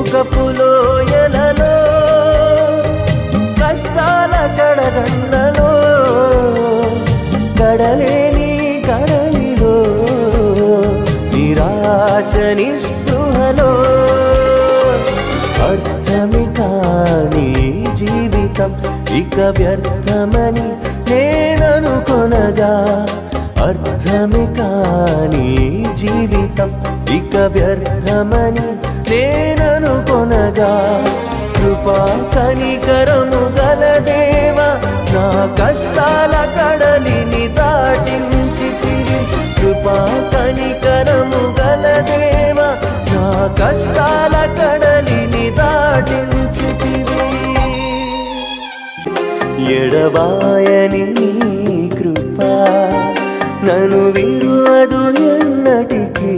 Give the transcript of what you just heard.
శోకపు లోయలలో కష్టాల కడగండ్లలో కడలేని కడలిలో నిరాశ నిస్పృహలో అర్థమే కాని జీవితం ఇక వ్యర్థమని నేననుకొనగా అర్థమే కాని జీవితం ఇక వ్యర్థమని నేననుకొనగా కృపా కనికరము గల దేవా నా కష్టాల కడలిని దాటించితివి కృపా కనికరము గల దేవా నా కష్టాల కడలిని దాటించితివి ఎడబాయని నీ కృప నన్ను విడువదు ఎన్నటికీ